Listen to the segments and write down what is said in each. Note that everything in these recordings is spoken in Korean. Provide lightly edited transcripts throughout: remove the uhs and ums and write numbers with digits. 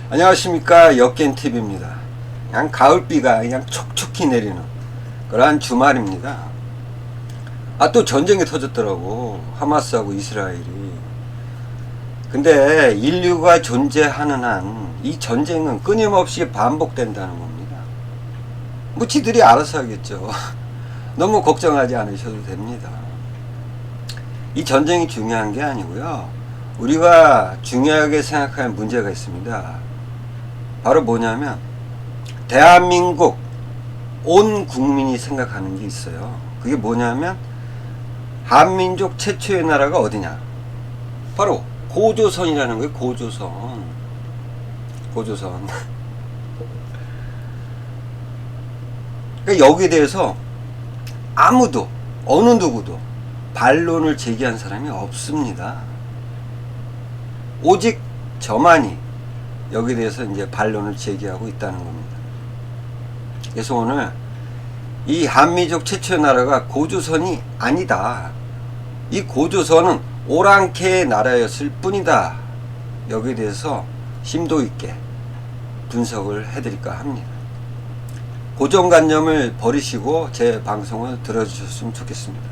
안녕하십니까. 역겐TV입니다. 그냥 가을비가 그냥 촉촉히 내리는 그러한 주말입니다. 또 전쟁이 터졌더라고. 하마스하고 이스라엘이. 근데 인류가 존재하는 한 이 전쟁은 끊임없이 반복된다는 겁니다. 뭐 지들이 알아서 하겠죠. 너무 걱정하지 않으셔도 됩니다. 이 전쟁이 중요한 게 아니고요, 우리가 중요하게 생각할 문제가 있습니다. 바로 뭐냐면 대한민국 온 국민이 생각하는 게 있어요. 그게 뭐냐면 한민족 최초의 나라가 어디냐, 바로 고조선이라는 거예요. 고조선. 그러니까 여기에 대해서 아무도, 어느 누구도 반론을 제기한 사람이 없습니다. 오직 저만이 여기에 대해서 이제 반론을 제기하고 있다는 겁니다. 그래서 오늘 이 한민족 최초의 나라가 고조선이 아니다, 이 고조선은 오랑캐의 나라였을 뿐이다, 여기에 대해서 심도 있게 분석을 해드릴까 합니다. 고정관념을 버리시고 제 방송을 들어주셨으면 좋겠습니다.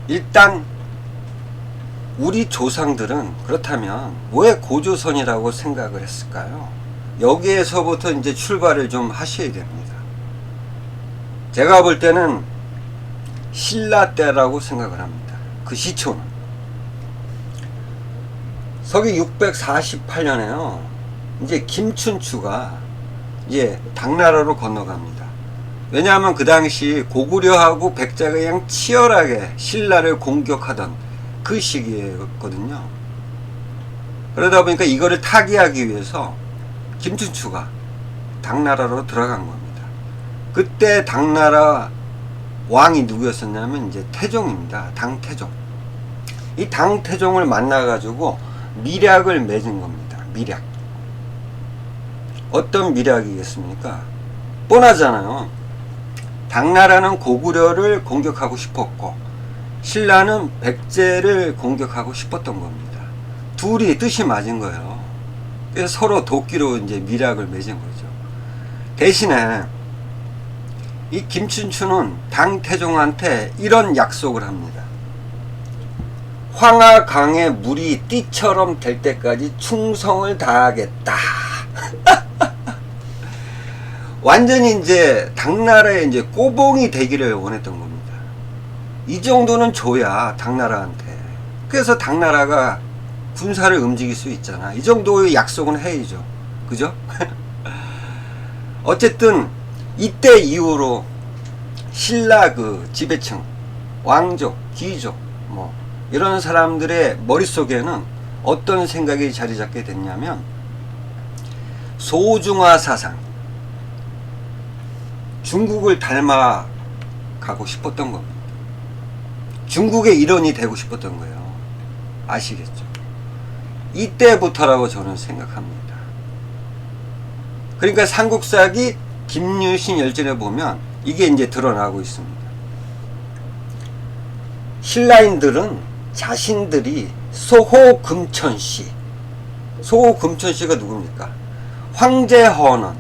일단 우리 조상들은 그렇다면 왜 고조선이라고 생각을 했을까요? 여기에서부터 이제 출발을 좀 하셔야 됩니다. 제가 볼 때는 신라 때라고 생각을 합니다. 그 시초는 서기 648년에요 이제 김춘추가 이제 당나라로 건너갑니다. 왜냐하면 그 당시 고구려하고 백제가 그냥 치열하게 신라를 공격하던 그 시기였거든요. 그러다 보니까 이거를 타개하기 위해서 김춘추가 당나라로 들어간 겁니다. 그때 당나라 왕이 누구였었냐면 이제 태종입니다. 당태종. 이 당태종을 만나가지고 밀약을 맺은 겁니다. 밀약. 어떤 밀약이겠습니까? 뻔하잖아요. 당나라는 고구려를 공격하고 싶었고 신라는 백제를 공격하고 싶었던 겁니다. 둘이 뜻이 맞은 거예요. 그래서 서로 도끼로 이제 밀약을 맺은 거죠. 대신에 이 김춘추는 당태종한테 이런 약속을 합니다. 황하강의 물이 띠처럼 될 때까지 충성을 다하겠다. 완전히 이제 당나라의 이제 꼬봉이 되기를 원했던 겁니다. 이 정도는 줘야 당나라한테, 그래서 당나라가 군사를 움직일 수 있잖아. 이 정도의 약속은 해야죠. 그죠? 어쨌든 이때 이후로 신라 그 지배층, 왕족, 귀족 뭐 이런 사람들의 머릿속에는 어떤 생각이 자리 잡게 됐냐면 소중화 사상, 중국을 닮아 가고 싶었던 겁니다. 중국의 일원이 되고 싶었던 거예요. 아시겠죠? 이때부터라고 저는 생각합니다. 그러니까 삼국사기 김유신 열전에 보면 이게 이제 드러나고 있습니다. 신라인들은 자신들이 소호금천씨, 소호금천씨가 누굽니까? 황제헌원,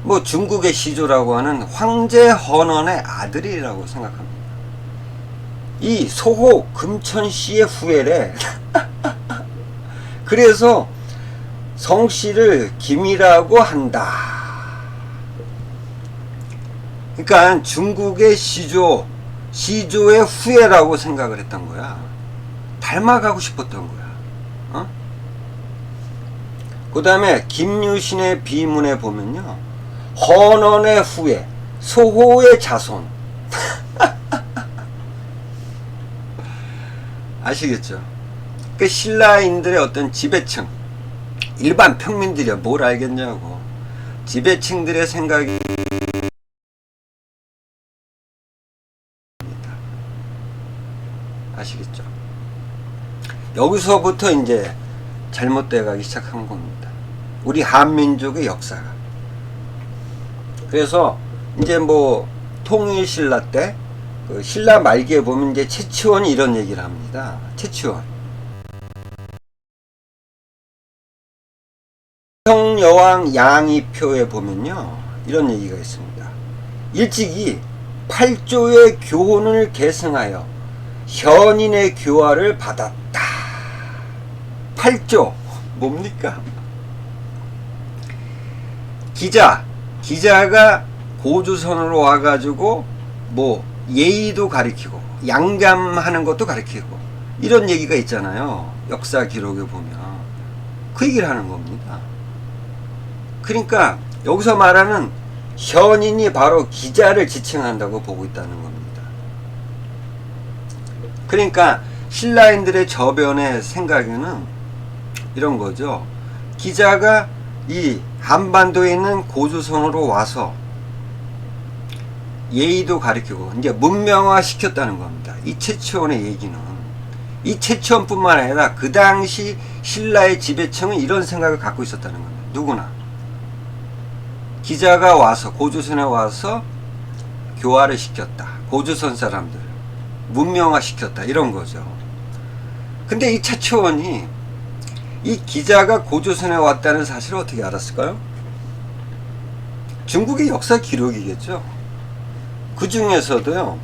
뭐 중국의 시조라고 하는 황제헌원의 아들이라고 생각합니다. 이 소호금천씨의 후예래. 그래서 성씨를 김이라고 한다. 그러니까 중국의 시조의 후예라고 생각을 했던 거야. 닮아가고 싶었던 거야. 그 다음에 김유신의 비문에 보면요, 헌원의 후예, 소호의 자손. 아시겠죠? 그 신라인들의 어떤 지배층, 일반 평민들이야 뭘 알겠냐고. 지배층들의 생각이 아시겠죠? 여기서부터 이제 잘못돼 가기 시작한 겁니다. 우리 한민족의 역사가. 그래서 이제 뭐 통일신라 때 그 신라 말기에 보면 이제 최치원이 이런 얘기를 합니다. 최치원. 평여왕 양이표에 보면요, 이런 얘기가 있습니다. 일찍이 8조의 교훈을 계승하여 현인의 교화를 받았다. 8조 뭡니까? 기자가 고조선으로 와가지고 뭐 예의도 가리키고 양잠하는 것도 가리키고 이런 얘기가 있잖아요. 역사 기록에 보면 그 얘기를 하는 겁니다. 그러니까 여기서 말하는 현인이 바로 기자를 지칭한다고 보고 있다는 겁니다. 그러니까 신라인들의 저변의 생각에는 이런 거죠. 기자가 이 한반도에 있는 고조선으로 와서 예의도 가리키고 이제 문명화 시켰다는 겁니다. 이채치원의 얘기는 이채치원뿐만 아니라 그 당시 신라의 지배층은 이런 생각을 갖고 있었다는 겁니다. 누구나 기자가 와서 고조선에 와서 교화를 시켰다. 고조선 사람들 문명화 시켰다. 이런 거죠. 근데 이채치원이 이 기자가 고조선에 왔다는 사실을 어떻게 알았을까요? 중국의 역사 기록이겠죠. 그 중에서도요,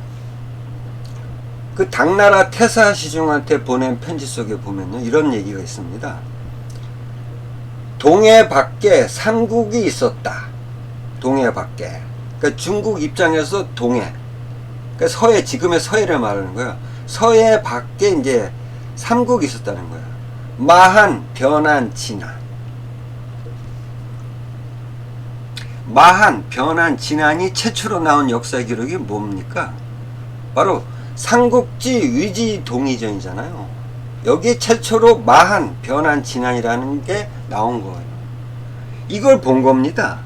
그 당나라 태사시중한테 보낸 편지 속에 보면요, 이런 얘기가 있습니다. 동해 밖에 삼국이 있었다. 동해 밖에. 그러니까 중국 입장에서 동해. 그러니까 서해, 지금의 서해를 말하는 거예요. 서해 밖에 이제 삼국이 있었다는 거예요. 마한, 변한, 진한. 마한, 변한, 진한이 최초로 나온 역사 기록이 뭡니까? 바로 삼국지 위지 동의전이잖아요. 여기에 최초로 마한, 변한, 진한이라는 게 나온 거예요. 이걸 본 겁니다.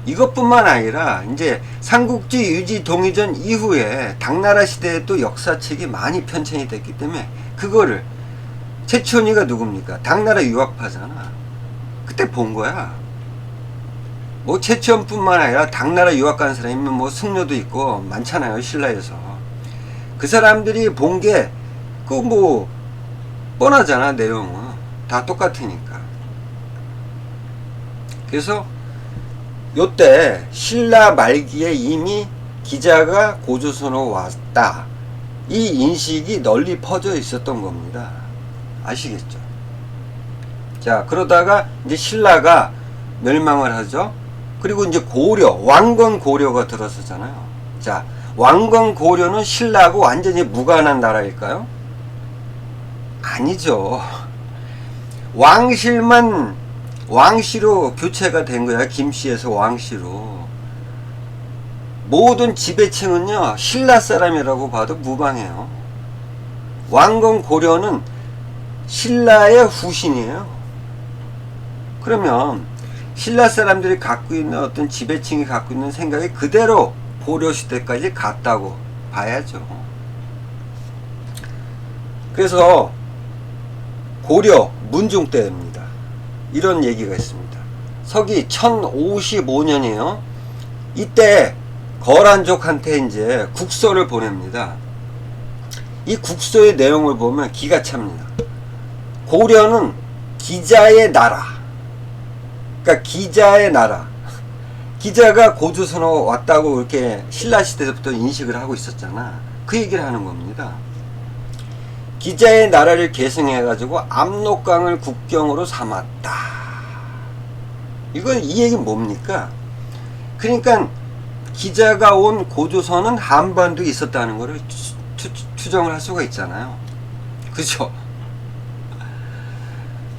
이것뿐만 아니라 이제 삼국지 위지 동의전 이후에 당나라 시대에 또 역사책이 많이 편찬이 됐기 때문에 그거를 채치원이가 누굽니까? 당나라 유학파잖아. 그때 본 거야. 뭐 채치원뿐만 아니라 당나라 유학 간 사람이면 뭐 승려도 있고 많잖아요. 신라에서. 그 사람들이 본 게 그 뭐 뻔하잖아. 내용은 다 똑같으니까. 그래서 요때 신라 말기에 이미 기자가 고조선으로 왔다. 이 인식이 널리 퍼져 있었던 겁니다. 아시겠죠? 자, 그러다가 이제 신라가 멸망을 하죠. 그리고 이제 고려, 왕건 고려가 들어서잖아요. 자, 왕건 고려는 신라하고 완전히 무관한 나라일까요? 아니죠. 왕실만 왕시로 교체가 된 거야. 김씨에서 왕시로. 모든 지배층은요, 신라 사람이라고 봐도 무방해요. 왕건 고려는 신라의 후신이에요. 그러면 신라 사람들이 갖고 있는 어떤 지배층이 갖고 있는 생각이 그대로 고려 시대까지 갔다고 봐야죠. 그래서 고려 문종 때입니다. 이런 얘기가 있습니다. 서기 1055년이에요. 이때 거란족한테 이제 국서를 보냅니다. 이 국서의 내용을 보면 기가 찹니다. 고려는 기자의 나라. 그러니까 기자의 나라. 기자가 고조선으로 왔다고 이렇게 신라시대부터 인식을 하고 있었잖아. 그 얘기를 하는 겁니다. 기자의 나라를 계승해가지고 압록강을 국경으로 삼았다. 이건 이 얘기는 뭡니까? 그러니까 기자가 온 고조선은 한반도에 있었다는 것을 추정을 할 수가 있잖아요. 그죠?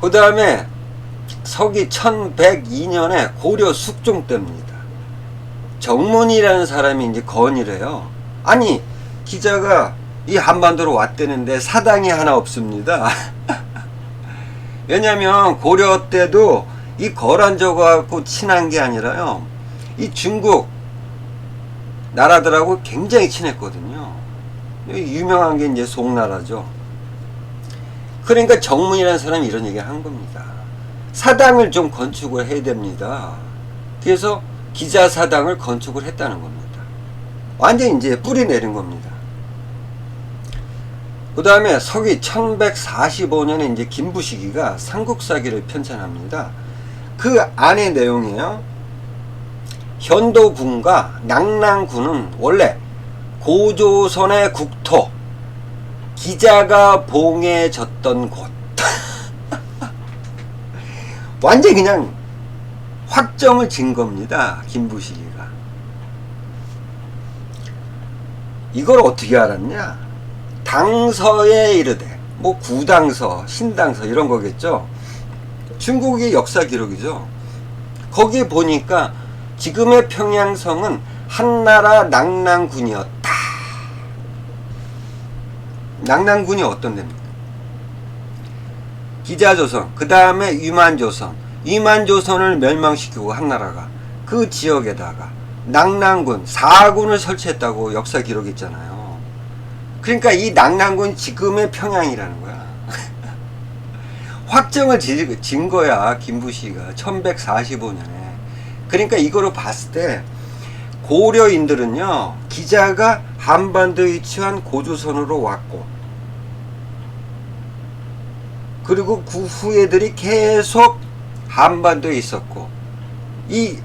그 다음에 서기 1102년에 고려 숙종 때입니다. 정문이라는 사람이 이제 건의래요. 아니, 기자가 이 한반도로 왔다는데 사당이 하나 없습니다. 왜냐면 고려 때도 이 거란족하고 친한 게 아니라요, 이 중국 나라들하고 굉장히 친했거든요. 유명한 게 이제 송나라죠. 그러니까 정문이라는 사람이 이런 얘기를 한 겁니다. 사당을 좀 건축을 해야 됩니다. 그래서 기자 사당을 건축을 했다는 겁니다. 완전히 이제 뿌리 내린 겁니다. 그 다음에 서기 1145년에 이제 김부식이가 삼국사기를 편찬합니다. 그 안의 내용이에요. 현도군과 낙랑군은 원래 고조선의 국토, 기자가 봉해졌던 곳. 완전히 그냥 확정을 진 겁니다, 김부식이가. 이걸 어떻게 알았냐? 당서에 이르되, 뭐 구당서, 신당서 이런 거겠죠. 중국의 역사 기록이죠. 거기 보니까 지금의 평양성은 한나라 낙랑군이었다. 낙랑군이 어떤 데입니까? 기자조선, 그 다음에 위만조선, 위만조선을 멸망시키고 한나라가 그 지역에다가 낙랑군 4군을 설치했다고 역사 기록이 있잖아요. 그러니까 이 낙랑군 지금의 평양이라는 거야. 확정을 진 거야, 김부시가 1145년에. 그러니까 이거로 봤을 때 고려인들은요, 기자가 한반도에 위치한 고조선으로 왔고, 그리고 그 후예들이 계속 한반도에 있었고, 이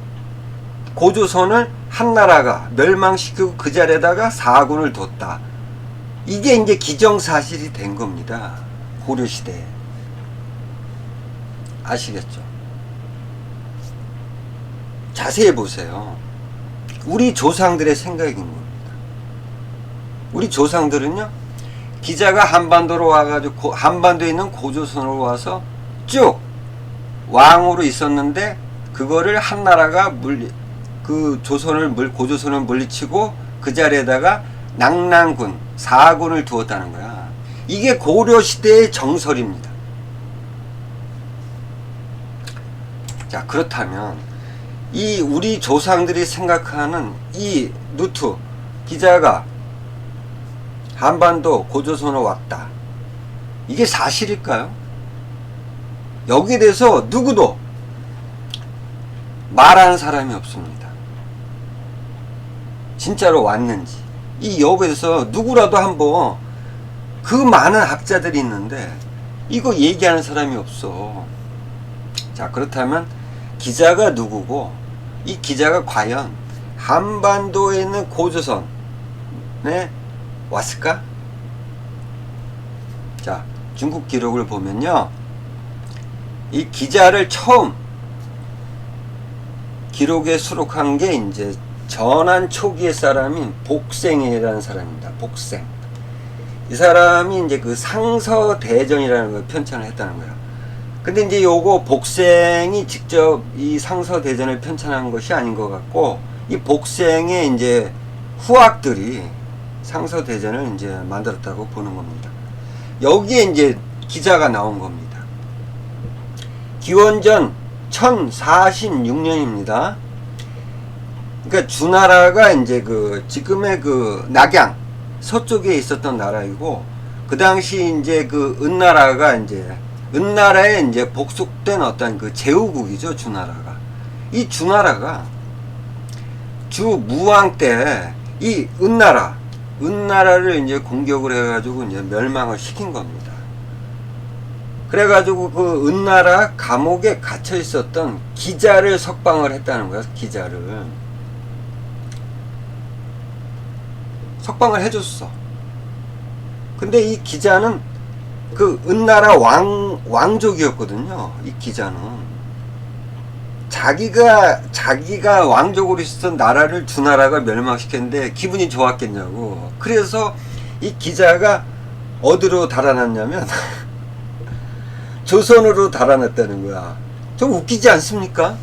고조선을 한나라가 멸망시키고 그 자리에다가 사군을 뒀다. 이게 이제 기정사실이 된 겁니다, 고려시대에. 아시겠죠? 자세히 보세요. 우리 조상들의 생각인 겁니다. 우리 조상들은요, 기자가 한반도로 와가지고 한반도에 있는 고조선으로 와서 쭉 왕으로 있었는데, 그거를 한나라가 고조선을 물리치고 그 자리에다가 낙랑군 4군을 두었다는 거야. 이게 고려시대의 정설입니다. 자, 그렇다면 이 우리 조상들이 생각하는 이 루트, 기자가 한반도 고조선으로 왔다, 이게 사실일까요? 여기에 대해서 누구도 말하는 사람이 없습니다. 진짜로 왔는지 이 여부에 대해서 누구라도 한번, 그 많은 학자들이 있는데 이거 얘기하는 사람이 없어. 자, 그렇다면 기자가 누구고, 이 기자가 과연 한반도에 있는 고조선에 왔을까? 자, 중국 기록을 보면요, 이 기자를 처음 기록에 수록한 게 이제 전한 초기의 사람인 복생이라는 사람입니다. 복생. 이 사람이 이제 그 상서대전이라는 걸 편찬을 했다는 거야. 근데 이제 요거 복생이 직접 이 상서대전을 편찬한 것이 아닌 것 같고, 이 복생의 이제 후학들이 상서대전을 이제 만들었다고 보는 겁니다. 여기에 이제 기자가 나온 겁니다. 기원전 1046년입니다. 그러니까 주나라가 이제 그 지금의 그 낙양 서쪽에 있었던 나라이고, 그 당시 이제 그 은나라에 이제 복속된 어떤 그 제후국이죠, 주나라가. 이 주나라가 주무왕 때 이 은나라를 이제 공격을 해가지고 이제 멸망을 시킨 겁니다. 그래가지고 그 은나라 감옥에 갇혀 있었던 기자를 석방을 했다는 거야. 기자를 석방을 해줬어. 근데 이 기자는 그 은나라 왕족이었거든요. 이 기자는 자기가 왕족으로 있었던 나라를 주나라가 멸망시켰는데 기분이 좋았겠냐고. 그래서 이 기자가 어디로 달아났냐면 조선으로 달아났다는 거야. 좀 웃기지 않습니까?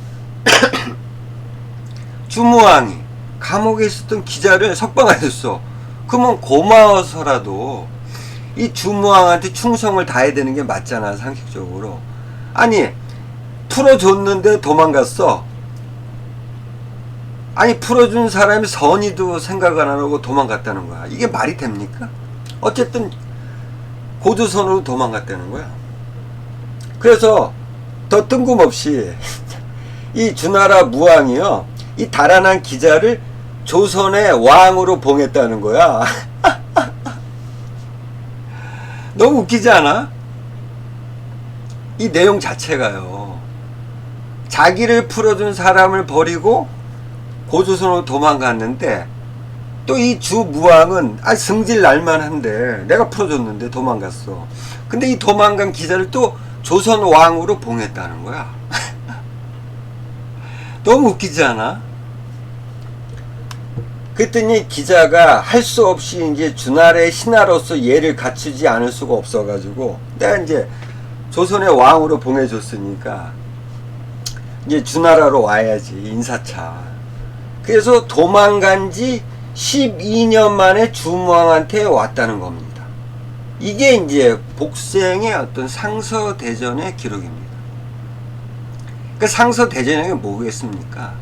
주무왕이 감옥에 있었던 기자를 석방해줬어. 그러면 고마워서라도 이 주무왕한테 충성을 다해야 되는 게 맞잖아, 상식적으로. 아니, 풀어줬는데 도망갔어. 아니, 풀어준 사람이 선의도 생각 안 하고 도망갔다는 거야. 이게 말이 됩니까? 어쨌든 고조선으로 도망갔다는 거야. 그래서 더 뜬금없이 이 주나라 무왕이요, 이 달아난 기자를 조선의 왕으로 봉했다는 거야. 너무 웃기지 않아? 이 내용 자체가요. 자기를 풀어준 사람을 버리고 고조선으로 도망갔는데 또 이 주무왕은 승질 날만한데 내가 풀어줬는데 도망갔어. 근데 이 도망간 기자를 또 조선 왕으로 봉했다는 거야. 너무 웃기지 않아? 그랬더니 기자가 할 수 없이 이제 주나라의 신하로서 예를 갖추지 않을 수가 없어가지고 내가 이제 조선의 왕으로 봉해줬으니까 이제 주나라로 와야지, 인사차. 그래서 도망간 지 12년 만에 주무왕한테 왔다는 겁니다. 이게 이제 복생의 어떤 상서대전의 기록입니다. 그 상서대전이 뭐겠습니까?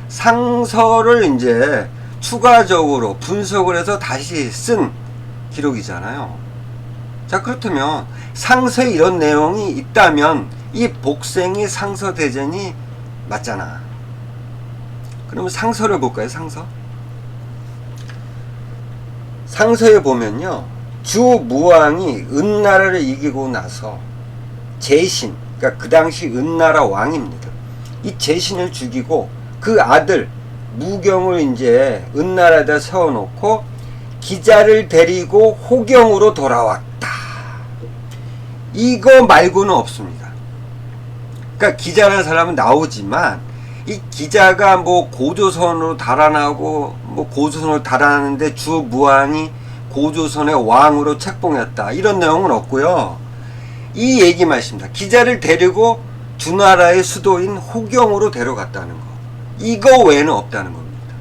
상서를 이제 추가적으로 분석을 해서 다시 쓴 기록이잖아요. 자, 그렇다면 상서에 이런 내용이 있다면 이 복생의 상서대전이 맞잖아. 그러면 상서를 볼까요? 상서에 보면요, 주무왕이 은나라를 이기고 나서 제신, 그러니까 그 당시 은나라 왕입니다. 이 제신을 죽이고 그 아들 무경을 이제 은나라에다 세워놓고 기자를 데리고 호경으로 돌아왔다. 이거 말고는 없습니다. 그러니까 기자라는 사람은 나오지만 이 기자가 뭐 고조선으로 달아나고 뭐 고조선으로 달아나는데 주무왕이 고조선의 왕으로 책봉했다, 이런 내용은 없고요. 이 얘기만 있습니다. 기자를 데리고 주나라의 수도인 호경으로 데려갔다는 거, 이거 외에는 없다는 겁니다.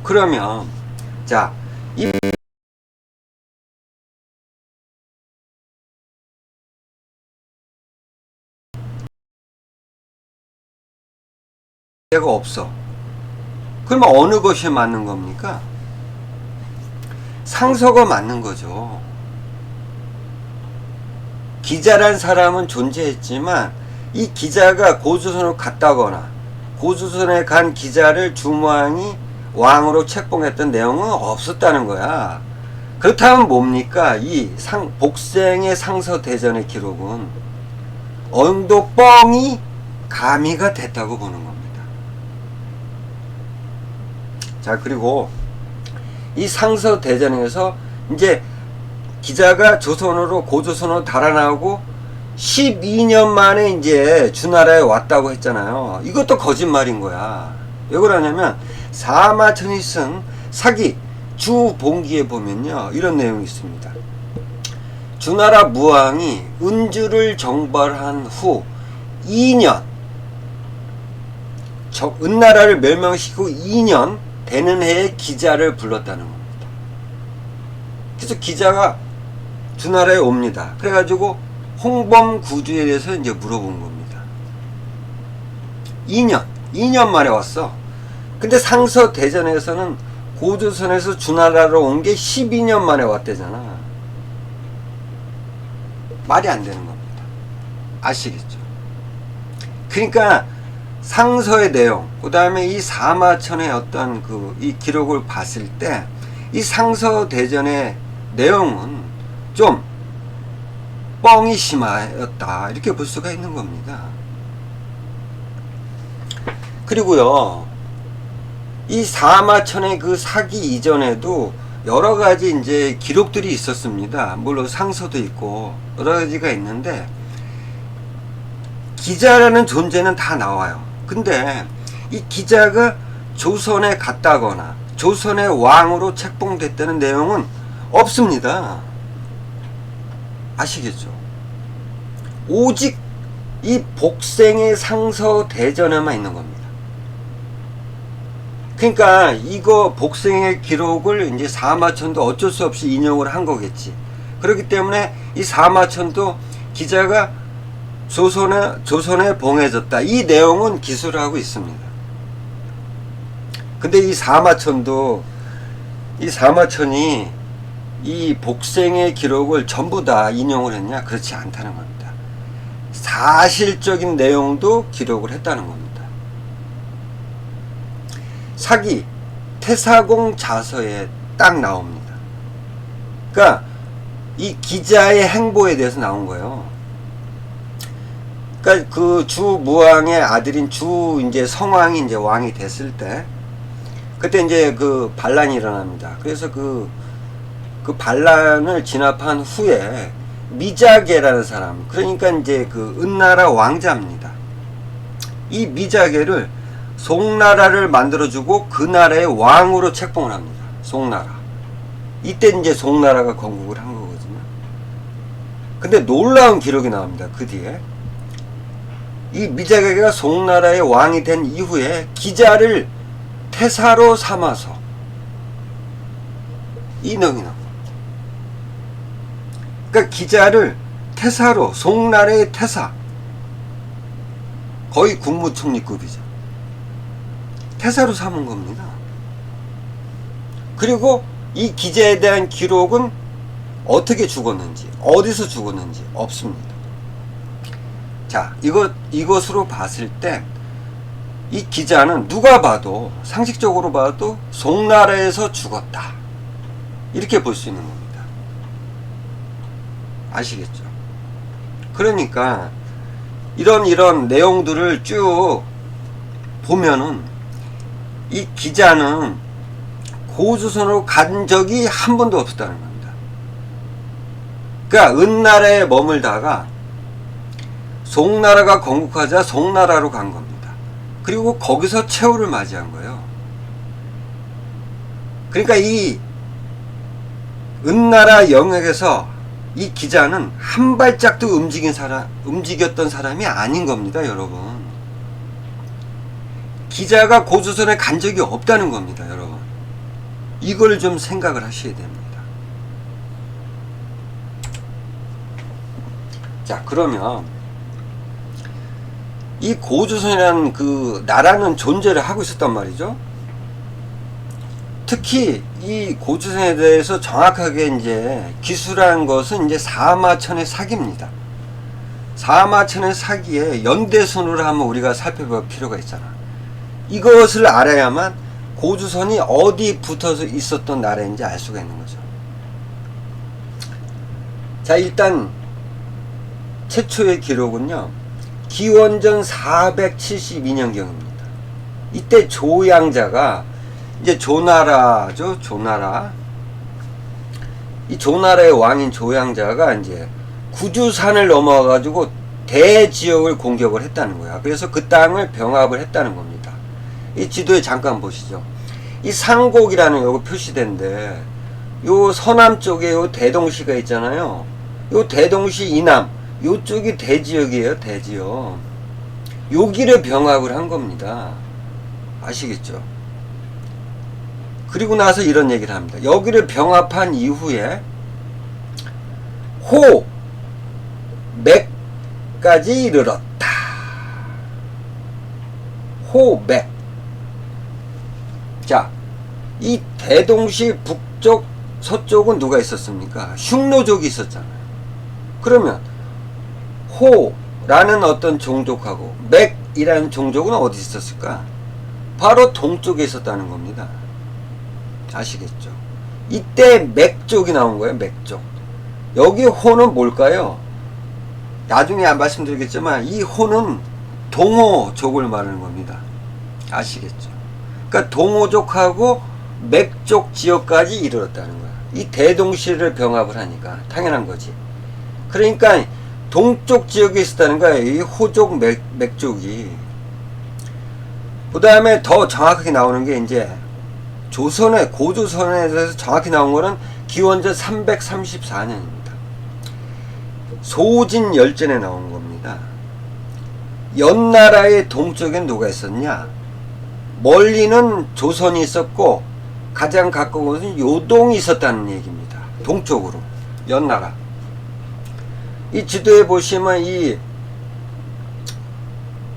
그러면 자, 이 가 없어. 그러면 어느 것이 맞는 겁니까? 상서가 맞는 거죠. 기자란 사람은 존재했지만 이 기자가 고조선으로 갔다거나 고조선에 간 기자를 주무왕이 왕으로 책봉했던 내용은 없었다는 거야. 그렇다면 뭡니까? 이 복생의 상서대전의 기록은 어느 정도 뻥이 가미가 됐다고 보는 겁니다. 자, 그리고 이 상서대전에서 이제 기자가 조선으로 고조선으로 달아나고 12년 만에 이제 주나라에 왔다고 했잖아요. 이것도 거짓말인 거야. 왜 그러냐면 사마천이 쓴 사기 주봉기에 보면요, 이런 내용이 있습니다. 주나라 무왕이 은주를 정벌한 후 2년, 은나라를 멸망시키고 2년 되는 해에 기자를 불렀다는 겁니다. 그래서 기자가 주나라에 옵니다. 그래가지고 홍범구주에 대해서 이제 물어본 겁니다. 2년 만에 왔어. 근데 상서대전에서는 고조선에서 주나라로 온 게 12년 만에 왔대잖아. 말이 안 되는 겁니다. 아시겠죠? 그러니까 상서의 내용, 그 다음에 이 사마천의 어떤 이 기록을 봤을 때 이 상서대전의 내용은 좀 뻥이 심하였다, 이렇게 볼 수가 있는 겁니다. 그리고요, 이 사마천의 그 사기 이전에도 여러 가지 이제 기록들이 있었습니다. 물론 상서도 있고 여러 가지가 있는데 기자라는 존재는 다 나와요. 근데 이 기자가 조선에 갔다거나 조선의 왕으로 책봉됐다는 내용은 없습니다. 아시겠죠? 오직 이 복생의 상서대전에만 있는 겁니다. 그러니까 이거 복생의 기록을 이제 사마천도 어쩔 수 없이 인용을 한 거겠지. 그렇기 때문에 이 사마천도 기자가 조선에 봉해졌다, 이 내용은 기술하고 있습니다. 근데 이 사마천이 이 복생의 기록을 전부 다 인용을 했냐? 그렇지 않다는 겁니다. 사실적인 내용도 기록을 했다는 겁니다. 사기 태사공 자서에 딱 나옵니다. 그러니까 이 기자의 행보에 대해서 나온 거예요. 그러니까 그 주무왕의 아들인 주 이제 성왕이 이제 왕이 됐을 때, 그때 이제 그 반란이 일어납니다. 그래서 그 반란을 진압한 후에 미자계라는 사람, 그러니까 이제 그 은나라 왕자입니다. 이 미자계를 송나라를 만들어주고 그 나라의 왕으로 책봉을 합니다. 송나라. 이때 이제 송나라가 건국을 한 거거든요. 근데 놀라운 기록이 나옵니다. 그 뒤에 이 미자계가 송나라의 왕이 된 이후에 기자를 태사로 삼아서 이 능이 나옵니다. 그러니까 기자를 태사로, 송나라의 태사, 거의 국무총리급이죠. 태사로 삼은 겁니다. 그리고 이 기자에 대한 기록은 어떻게 죽었는지, 어디서 죽었는지 없습니다. 자, 이것으로 봤을 때 이 기자는 누가 봐도, 상식적으로 봐도 송나라에서 죽었다, 이렇게 볼 수 있는 겁니다. 아시겠죠? 그러니까 이런 내용들을 쭉 보면은 이 기자는 고조선으로 간 적이 한 번도 없었다는 겁니다. 그러니까 은나라에 머물다가 송나라가 건국하자 송나라로 간 겁니다. 그리고 거기서 최후를 맞이한 거예요. 그러니까 이 은나라 영역에서 이 기자는 한 발짝도 움직였던 사람이 아닌 겁니다, 여러분. 기자가 고조선에 간 적이 없다는 겁니다, 여러분. 이걸 좀 생각을 하셔야 됩니다. 자, 그러면 이 고조선이라는 그 나라는 존재를 하고 있었단 말이죠. 특히 이 고조선에 대해서 정확하게 이제 기술한 것은 이제 사마천의 사기입니다. 사마천의 사기에 연대순으로 한번 우리가 살펴볼 필요가 있잖아. 이것을 알아야만 고조선이 어디 붙어서 있었던 나라인지 알 수가 있는 거죠. 자, 일단 최초의 기록은요, 기원전 472년경입니다. 이때 조양자가 이제 조나라죠, 조나라. 이 조나라의 왕인 조양자가 이제 구주산을 넘어가가지고 대지역을 공격을 했다는 거야. 그래서 그 땅을 병합을 했다는 겁니다. 이 지도에 잠깐 보시죠. 이 상곡이라는 요거 표시된데, 요 서남 쪽에 요 대동시가 있잖아요. 요 대동시 이남, 요쪽이 대지역이에요, 대지역. 여기를 병합을 한 겁니다. 아시겠죠? 그리고 나서 이런 얘기를 합니다. 여기를 병합한 이후에 호, 맥까지 이르렀다. 호, 맥. 자, 이 대동시 북쪽, 서쪽은 누가 있었습니까? 흉노족이 있었잖아요. 그러면 호라는 어떤 종족하고 맥이라는 종족은 어디 있었을까? 바로 동쪽에 있었다는 겁니다. 아시겠죠? 이때 맥족이 나온 거예요, 맥족. 여기 호는 뭘까요? 나중에 말씀드리겠지만 이 호는 동호족을 말하는 겁니다. 아시겠죠? 그러니까 동호족하고 맥족 지역까지 이르렀다는 거야. 이 대동시를 병합을 하니까 당연한 거지. 그러니까 동쪽 지역에 있었다는 거예요, 이 호족 맥족이. 그 다음에 더 정확하게 나오는 게 이제 조선의, 고조선에 대해서 정확히 나온 거는 기원전 334년입니다. 소진열전에 나온 겁니다. 연나라의 동쪽엔 누가 있었냐? 멀리는 조선이 있었고 가장 가까운 곳은 요동이 있었다는 얘기입니다. 동쪽으로, 연나라. 이 지도에 보시면 이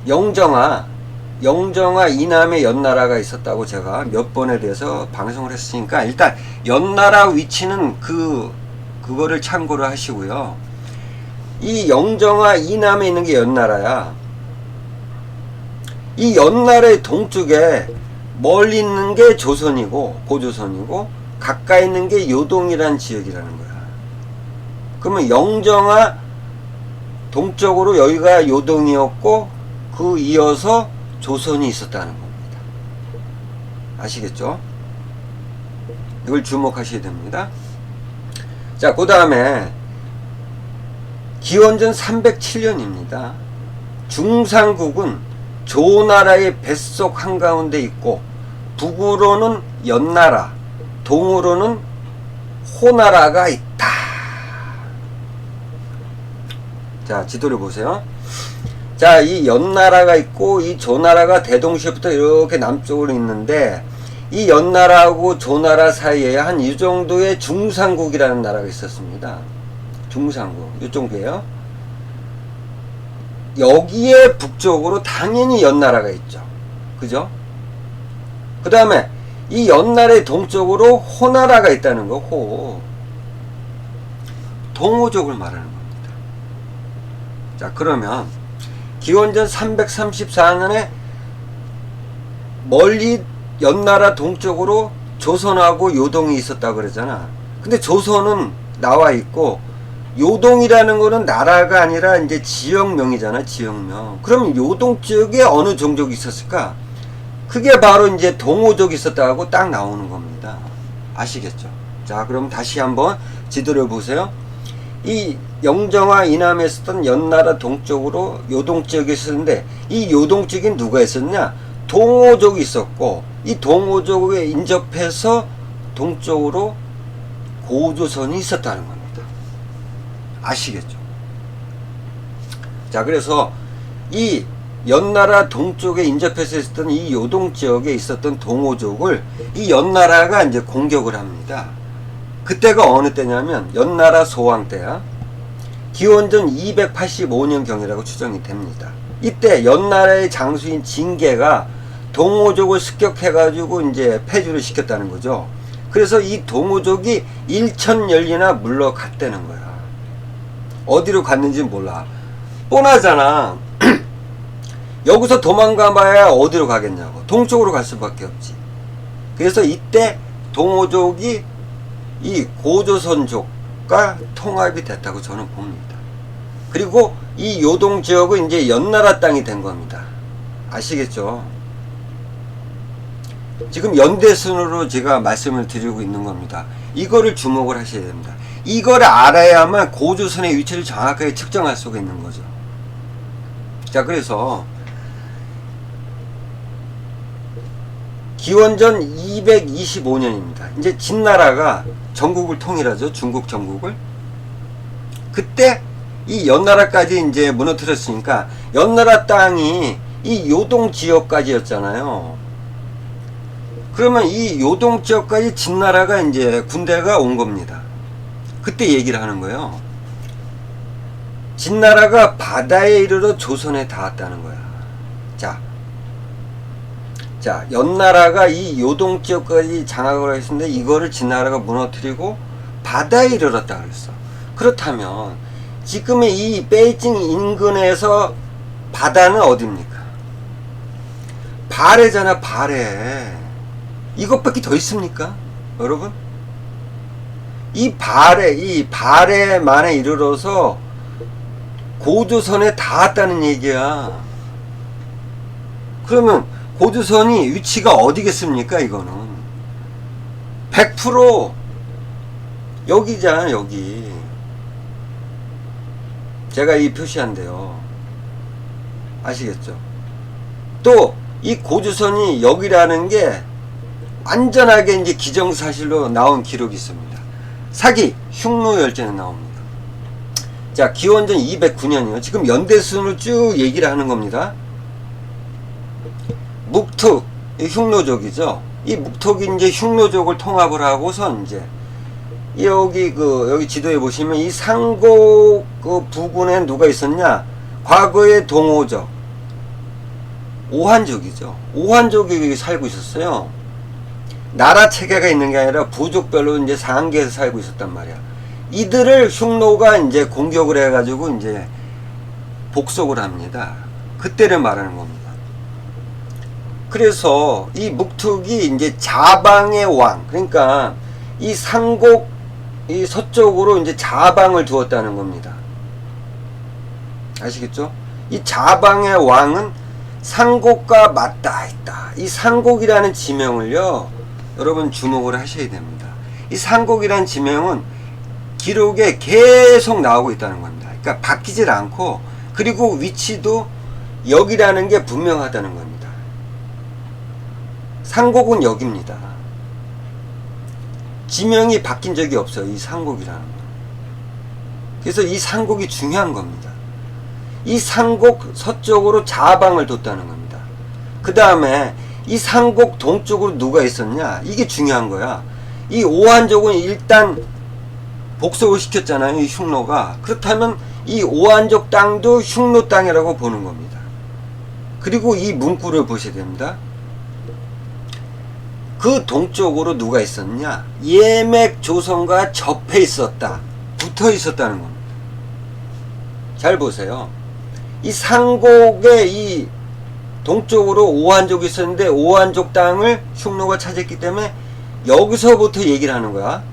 영정아 이남에 연나라가 있었다고 제가 몇 번에 대해서 방송을 했으니까 일단 연나라 위치는 그거를 참고를 하시고요. 이 영정아 이남에 있는 게 연나라야. 이 연나라의 동쪽에 멀리 있는 게 조선이고, 고조선이고, 가까이 있는 게 요동이라는 지역이라는 거야. 그러면 영정아 동쪽으로 여기가 요동이었고 그 이어서 조선이 있었다는 겁니다. 아시겠죠? 이걸 주목하셔야 됩니다. 자, 그 다음에 기원전 307년입니다. 중상국은 조나라의 뱃속 한가운데 있고 북으로는 연나라, 동으로는 호나라가 있다. 자, 지도를 보세요. 자, 이 연나라가 있고 이 조나라가 대동시에부터 이렇게 남쪽으로 있는데 이 연나라하고 조나라 사이에 한 이 정도의 중상국이라는 나라가 있었습니다. 중상국, 이 정도예요. 여기에 북쪽으로 당연히 연나라가 있죠. 그죠? 그 다음에 이 연나라의 동쪽으로 호나라가 있다는 거, 호. 동호족을 말하는 겁니다. 자, 그러면 기원전 334년에 멀리 연나라 동쪽으로 조선하고 요동이 있었다 그러잖아. 근데 조선은 나와 있고 요동이라는 거는 나라가 아니라 이제 지역명이잖아, 지역명. 그럼 요동 지역에 어느 종족이 있었을까? 그게 바로 이제 동호족이 있었다고 딱 나오는 겁니다. 아시겠죠? 자, 그럼 다시 한번 지도를 보세요. 이 영정화 이남에 있었던 연나라 동쪽으로 요동 지역이 있었는데 이 요동 지역에 누가 있었냐? 동호족이 있었고 이 동호족에 인접해서 동쪽으로 고조선이 있었다는 겁니다. 아시겠죠? 자, 그래서 이 연나라 동쪽에 인접해서 있었던 이 요동 지역에 있었던 동호족을 이 연나라가 이제 공격을 합니다. 그때가 어느 때냐면 연나라 소왕 때야. 기원전 285년경이라고 추정이 됩니다. 이때 연나라의 장수인 징계가 동호족을 습격해가지고 이제 폐주를 시켰다는 거죠. 그래서 이 동호족이 1000열리나 물러갔다는 거야. 어디로 갔는지 몰라. 뻔하잖아. 여기서 도망가봐야 어디로 가겠냐고. 동쪽으로 갈 수밖에 없지. 그래서 이때 동호족이 이 고조선족과 통합이 됐다고 저는 봅니다. 그리고 이 요동 지역은 이제 연나라 땅이 된 겁니다. 아시겠죠? 지금 연대순으로 제가 말씀을 드리고 있는 겁니다. 이거를 주목을 하셔야 됩니다. 이걸 알아야만 고조선의 위치를 정확하게 측정할 수가 있는 거죠. 자, 그래서 기원전 225년입니다. 이제 진나라가 전국을 통일하죠. 중국 전국을. 그때 이 연나라까지 이제 무너뜨렸으니까 연나라 땅이 이 요동 지역까지였잖아요. 그러면 이 요동 지역까지 진나라가 이제 군대가 온 겁니다. 그때 얘기를 하는 거예요. 진나라가 바다에 이르러 조선에 닿았다는 거야. 자, 연나라가 이 요동 지역까지 장악을 했는데 이거를 진나라가 무너뜨리고 바다에 이르렀다 그랬어. 그렇다면 지금의 이 베이징 인근에서 바다는 어디입니까? 발해잖아, 발해. 이것밖에 더 있습니까? 여러분? 이 발해만에 이르러서 고조선에 닿았다는 얘기야. 그러면 고조선이 위치가 어디겠습니까? 이거는 100% 여기잖아, 여기. 제가 이 표시한대요. 아시겠죠? 또 이 고조선이 여기라는 게 완전하게 이제 기정사실로 나온 기록이 있습니다. 사기 흉노열전에 나옵니다. 자, 기원전 209년이요. 지금 연대순을 쭉 얘기를 하는 겁니다. 묵툭, 흉노족이죠. 이 묵툭이 이제 흉노족을 통합을 하고선 이제 여기 지도에 보시면 이 상곡 부근에 누가 있었냐? 과거의 동호족, 오한족이죠. 오한족이 살고 있었어요. 나라 체계가 있는 게 아니라 부족별로 이제 상계에서 살고 있었단 말이야. 이들을 흉노가 이제 공격을 해가지고 이제 복속을 합니다. 그때를 말하는 겁니다. 그래서 이 묵툭이 이제 자방의 왕, 그러니까 이 상곡 이 서쪽으로 이제 자방을 두었다는 겁니다. 아시겠죠? 이 자방의 왕은 상곡과 맞닿아 있다. 이 상곡이라는 지명을요, 여러분 주목을 하셔야 됩니다. 이 상곡이라는 지명은 기록에 계속 나오고 있다는 겁니다. 그러니까 바뀌질 않고, 그리고 위치도 여기라는 게 분명하다는 겁니다. 상곡은 여기입니다. 지명이 바뀐 적이 없어요. 이 상곡이라는 거. 그래서 이 상곡이 중요한 겁니다. 이 상곡 서쪽으로 자방을 뒀다는 겁니다. 그 다음에 이 상곡 동쪽으로 누가 있었냐? 이게 중요한 거야. 이 오한족은 일단 복속을 시켰잖아요. 이 흉노가. 그렇다면 이 오한족 땅도 흉노 땅이라고 보는 겁니다. 그리고 이 문구를 보셔야 됩니다. 그 동쪽으로 누가 있었냐? 예맥 조선과 접해 있었다. 붙어 있었다는 겁니다. 잘 보세요. 이 상곡의 이 동쪽으로 오한족이 있었는데 오한족 땅을 흉노가 차지했기 때문에 여기서부터 얘기를 하는 거야.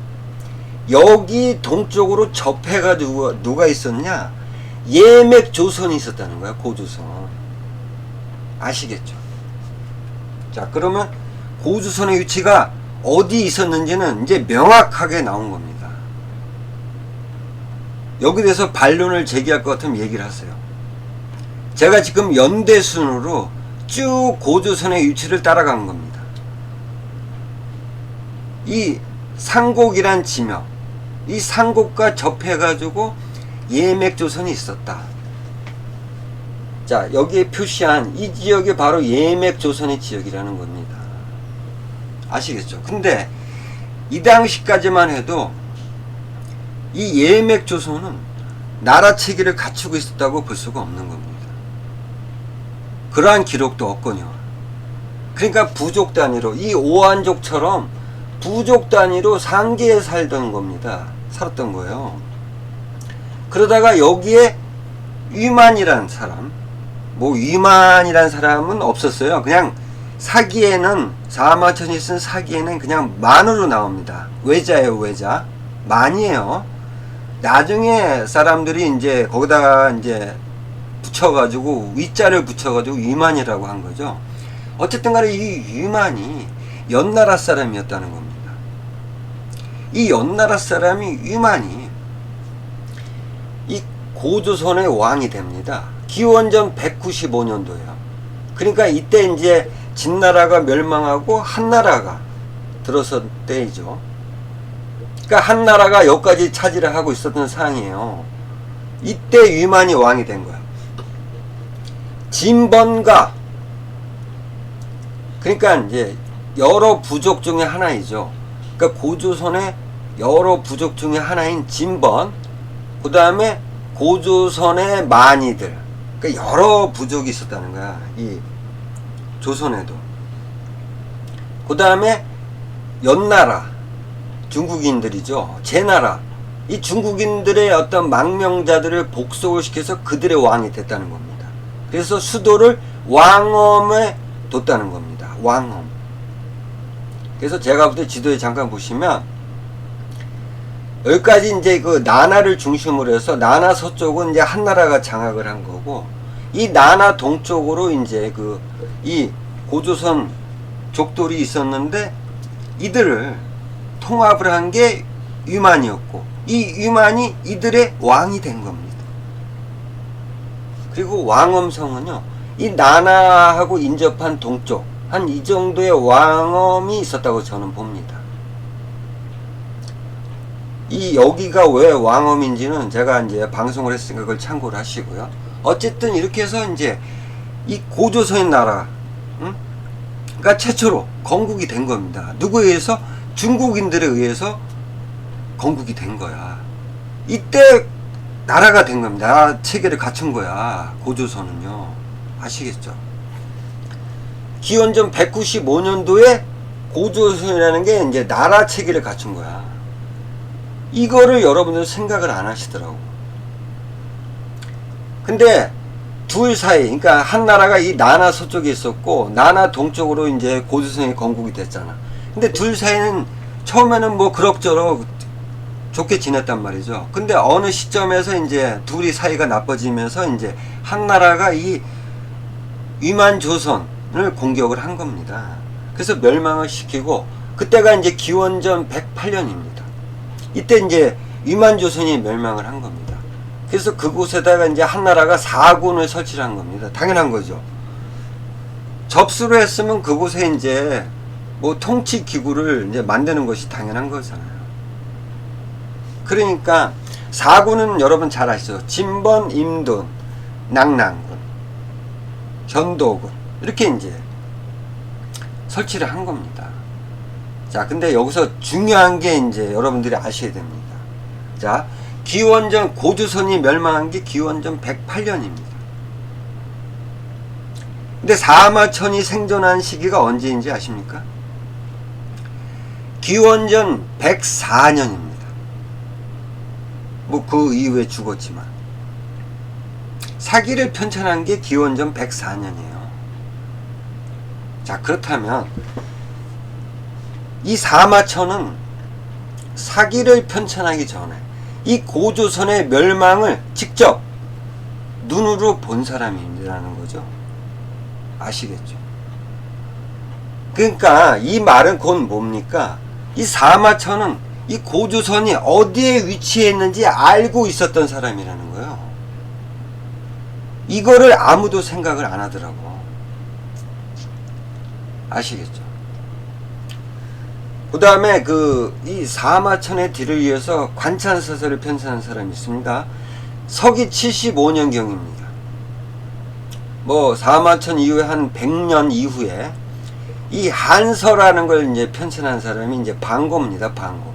여기 동쪽으로 접해가 누가 있었냐? 예맥 조선이 있었다는 거야. 고조선. 아시겠죠? 자, 그러면 고조선의 위치가 어디 있었는지는 이제 명확하게 나온 겁니다. 여기 대해서 반론을 제기할 것 같으면 얘기를 하세요. 제가 지금 연대순으로 쭉 고조선의 위치를 따라간 겁니다. 이 상곡이란 지명, 이 상곡과 접해가지고 예맥조선이 있었다. 자, 여기에 표시한 이 지역이 바로 예맥조선의 지역이라는 겁니다. 아시겠죠? 근데 이 당시까지만 해도 이 예맥조선은 나라 체계를 갖추고 있었다고 볼 수가 없는 겁니다. 그러한 기록도 없거든요. 그러니까 부족 단위로, 이 오한족처럼 부족 단위로 상계에 살던 겁니다. 살았던 거예요. 그러다가 여기에 위만이란 사람, 뭐 위만이란 사람은 없었어요. 그냥 사기에는, 사마천이 쓴 사기에는 그냥 만으로 나옵니다. 외자예요, 외자. 만이에요. 나중에 사람들이 이제 거기다가 이제 붙여가지고 위자를 붙여가지고 위만이라고 한 거죠. 어쨌든 간에 이 위만이 연나라 사람이었다는 겁니다. 이 연나라 사람이 위만이 이 고조선의 왕이 됩니다. 기원전 195년도예요. 그러니까 이때 이제 진나라가 멸망하고 한나라가 들어선 때이죠. 그러니까 한나라가 여기까지 차지를 하고 있었던 상황이에요. 이때 위만이 왕이 된 거야. 진번가, 그러니까 이제 여러 부족 중에 하나이죠. 그러니까 고조선의 여러 부족 중에 하나인 진번, 그 다음에 고조선의 만이들, 그러니까 여러 부족이 있었다는 거야. 이 조선에도. 그 다음에 연나라, 중국인들이죠. 제나라, 이 중국인들의 어떤 망명자들을 복속을 시켜서 그들의 왕이 됐다는 겁니다. 그래서 수도를 왕엄에 뒀다는 겁니다. 왕엄. 그래서 제가 볼 때 지도에 잠깐 보시면 여기까지 이제 그 나나를 중심으로 해서 나나 서쪽은 이제 한나라가 장악을 한 거고, 이 나나 동쪽으로 이제 그 이 고조선 족돌이 있었는데 이들을 통합을 한 게 위만이었고, 이 위만이 이들의 왕이 된 겁니다. 그리고 왕엄성은요, 이 나나하고 인접한 동쪽 한 이 정도의 왕엄이 있었다고 저는 봅니다. 이 여기가 왜 왕엄인지는 제가 이제 방송을 했으니까 그걸 참고를 하시고요. 어쨌든 이렇게 해서 이제 이 고조선의 나라, 가 최초로 건국이 된 겁니다. 누구에 의해서? 중국인들에 의해서 건국이 된 거야. 이때 나라가 된 겁니다. 나라 체계를 갖춘 거야. 고조선은요. 아시겠죠? 기원전 195년도에 고조선이라는 게 이제 나라 체계를 갖춘 거야. 이거를 여러분들 생각을 안 하시더라고. 근데 둘 사이, 그러니까 한나라가 이 나나 서쪽에 있었고 나나 동쪽으로 이제 고조선이 건국이 됐잖아. 근데 둘 사이는 처음에는 뭐 그럭저럭 좋게 지냈단 말이죠. 근데 어느 시점에서 이제 둘이 사이가 나빠지면서 이제 한나라가 이 위만조선을 공격을 한 겁니다. 그래서 멸망을 시키고, 그때가 이제 기원전 108년입니다. 이때 이제 위만조선이 멸망을 한 겁니다. 그래서 그곳에다가 이제 한나라가 사군을 설치를 한 겁니다. 당연한 거죠. 접수를 했으면 그곳에 이제 뭐 통치 기구를 이제 만드는 것이 당연한 거잖아요. 그러니까 사군은 여러분 잘 아시죠? 진번, 임돈, 낙랑군, 견도군 이렇게 이제 설치를 한 겁니다. 자, 근데 여기서 중요한 게 이제 여러분들이 아셔야 됩니다. 자, 기원전 고조선이 멸망한 게 기원전 108년입니다. 근데 사마천이 생존한 시기가 언제인지 아십니까? 기원전 104년입니다. 뭐 그 이후에 죽었지만 사기를 편찬한 게 기원전 104년이에요. 자, 그렇다면 이 사마천은 사기를 편찬하기 전에 이 고조선의 멸망을 직접 눈으로 본 사람이라는 거죠. 아시겠죠? 그러니까 이 말은 곧 뭡니까? 이 사마천은 이 고조선이 어디에 위치해 있는지 알고 있었던 사람이라는 거예요. 이거를 아무도 생각을 안 하더라고. 아시겠죠? 그 다음에 이 사마천의 뒤를 이어서 관찬서설을 편찬한 사람이 있습니다. 서기 75년경입니다. 뭐 사마천 이후에 한 100년 이후에 이 한서라는 걸 이제 편찬한 사람이 이제 방고입니다. 방고.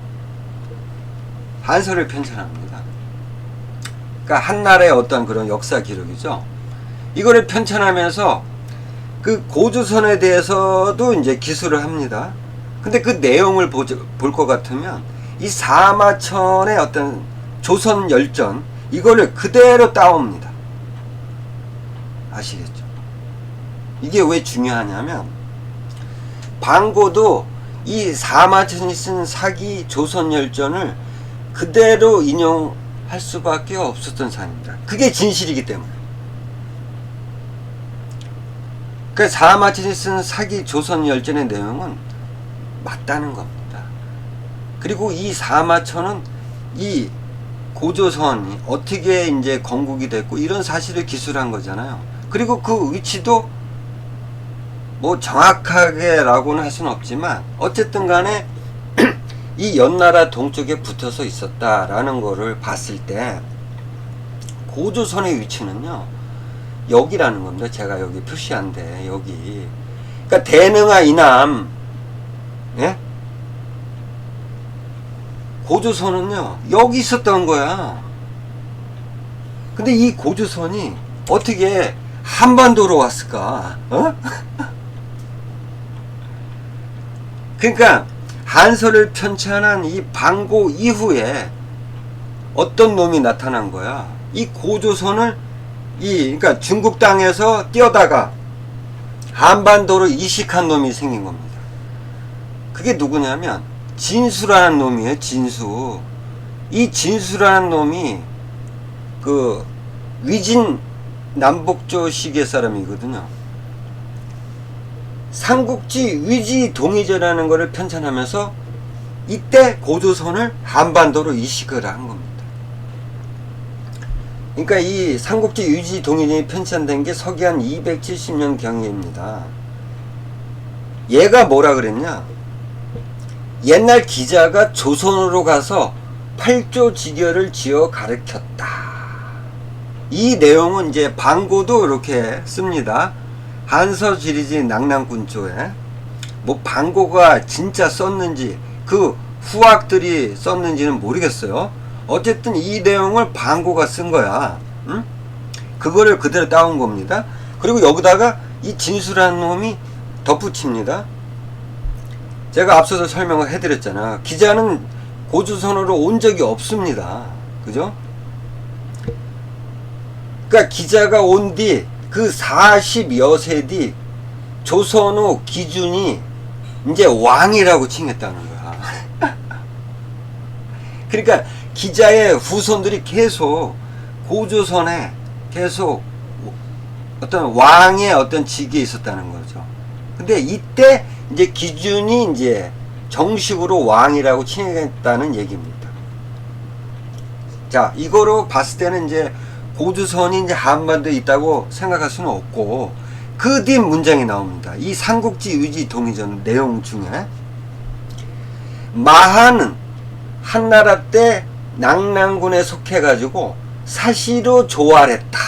한서를 편찬합니다. 그러니까 한나라의 어떤 그런 역사 기록이죠. 이거를 편찬하면서 그 고조선에 대해서도 이제 기술을 합니다. 근데 그 내용을 볼 것 같으면 이 사마천의 어떤 조선 열전 이거를 그대로 따옵니다. 아시겠죠? 이게 왜 중요하냐면 방고도 이 사마천이 쓴 사기 조선 열전을 그대로 인용할 수밖에 없었던 사람입니다. 그게 진실이기 때문에. 그 사마천이 쓴 사기 조선 열전의 내용은 맞다는 겁니다. 그리고 이 사마천은 이 고조선이 어떻게 이제 건국이 됐고 이런 사실을 기술한 거잖아요. 그리고 그 위치도 뭐 정확하게라고는 할 수는 없지만 어쨌든 간에 이 연나라 동쪽에 붙어서 있었다라는 거를 봤을 때 고조선의 위치는요 여기라는 겁니다. 제가 여기 표시한데 여기 그러니까 대능아 이남 예? 고조선은요 여기 있었던 거야. 근데 이 고조선이 어떻게 한반도로 왔을까? 어? 그러니까 한서를 편찬한 이 방고 이후에 어떤 놈이 나타난 거야. 이 고조선을 그러니까 중국 땅에서 뛰어다가 한반도로 이식한 놈이 생긴 겁니다. 그게 누구냐면 진수라는 놈이에요. 진수. 이 진수라는 놈이 그 위진 남북조 시계 사람이거든요. 삼국지 위지 동의제라는 것을 편찬하면서 이때 고조선을 한반도로 이식을 한 겁니다. 그러니까 이 삼국지 위지 동의제이 편찬된 게 서기한 270년 경입니다. 얘가 뭐라 그랬냐? 옛날 기자가 조선으로 가서 팔조지결을 지어 가르쳤다. 이 내용은 이제 방고도 이렇게 씁니다. 한서지리지 낙랑군조에 뭐 방고가 진짜 썼는지 그 후학들이 썼는지는 모르겠어요. 어쨌든 이 내용을 방고가 쓴 거야. 응? 그거를 그대로 따온 겁니다. 그리고 여기다가 이 진수라는 놈이 덧붙입니다. 제가 앞서서 설명을 해드렸잖아. 기자는 고조선으로 온 적이 없습니다. 그죠? 그러니까 기자가 온 뒤 그 40여 세 뒤 조선후 기준이 이제 왕이라고 칭했다는 거야. 그러니까 기자의 후손들이 계속 고조선에 계속 어떤 왕의 어떤 직위에 있었다는 거죠. 근데 이때 이제 기준이 이제 정식으로 왕이라고 칭했다는 얘기입니다. 자, 이거로 봤을 때는 이제 고조선이 이제 한반도에 있다고 생각할 수는 없고, 그 뒤 문장이 나옵니다. 이 삼국지 의지 동의전 내용 중에 마하는 한나라 때 낙랑군에 속해가지고 사시로 조활했다.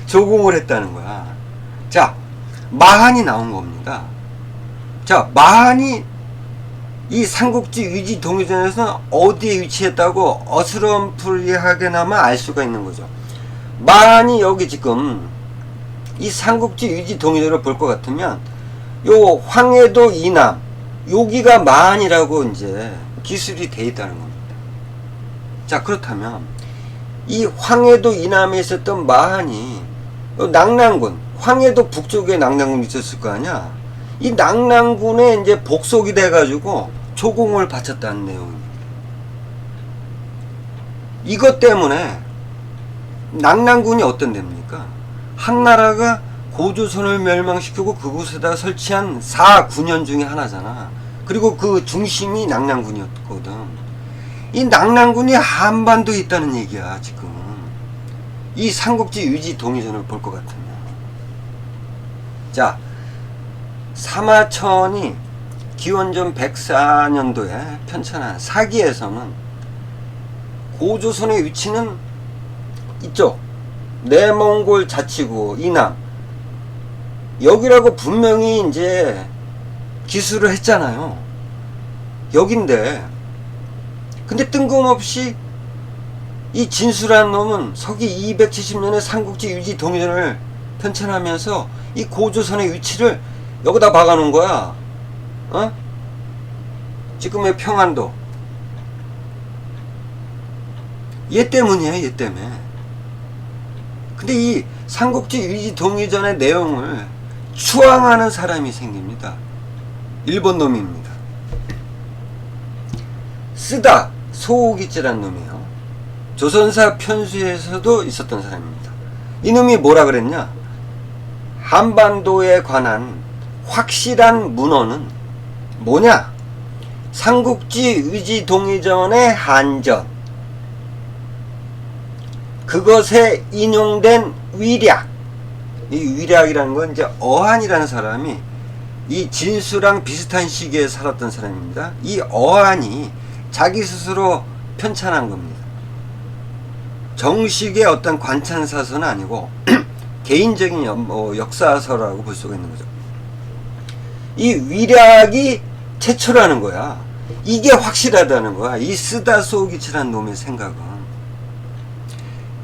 조공을 했다는 거야. 자, 마한이 나온 겁니다. 자, 마한이 이 삼국지 의지 동의전에서는 어디에 위치했다고 어스럼풀이하게나마 알 수가 있는 거죠. 마한이 여기 지금 이 삼국지 의지 동의전을 볼 것 같으면 요 황해도 이남 여기가 마한이라고 이제 기술이 돼 있다는 겁니다. 자, 그렇다면 이 황해도 이남에 있었던 마한이 낙랑군, 황해도 북쪽에 낙랑군이 있었을 거 아니야. 이 낙랑군에 이제 복속이 돼가지고 조공을 바쳤다는 내용입니다. 이것 때문에 낙랑군이 어떤 데입니까? 한나라가 고조선을 멸망시키고 그곳에다 설치한 4군현 중에 하나잖아. 그리고 그 중심이 낙랑군이었거든. 이 낙랑군이 한반도에 있다는 얘기야, 지금. 이 삼국지 의지 동의전을 볼 것 같으면. 자, 사마천이 기원전 104년도에 편찬한 사기에서는 고조선의 위치는 이쪽 내몽골 자치구 이남 여기라고 분명히 이제 기술을 했잖아요. 여긴데, 근데 뜬금없이 이 진수라는 놈은 서기 270년에 삼국지 의지 동의전을 편찬하면서 이 고조선의 위치를 여기다 박아놓은 거야. 어? 지금의 평안도. 얘 때문이야, 얘 때문에. 근데 이 삼국지 의지 동의전의 내용을 추앙하는 사람이 생깁니다. 일본 놈입니다. 쓰다 소우기치란 놈이에요. 조선사 편수에서도 있었던 사람입니다. 이놈이 뭐라 그랬냐? 한반도에 관한 확실한 문헌은 뭐냐? 삼국지 의지 동의전의 한전, 그것에 인용된 위략. 이 위략이라는 건 이제 어한이라는 사람이 이 진수랑 비슷한 시기에 살았던 사람입니다. 이 어한이 자기 스스로 편찬한 겁니다. 정식의 어떤 관찬사서는 아니고 개인적인 역사서라고 볼 수가 있는 거죠. 이 위략이 최초라는 거야. 이게 확실하다는 거야. 이 쓰다 소기치라는 놈의 생각은.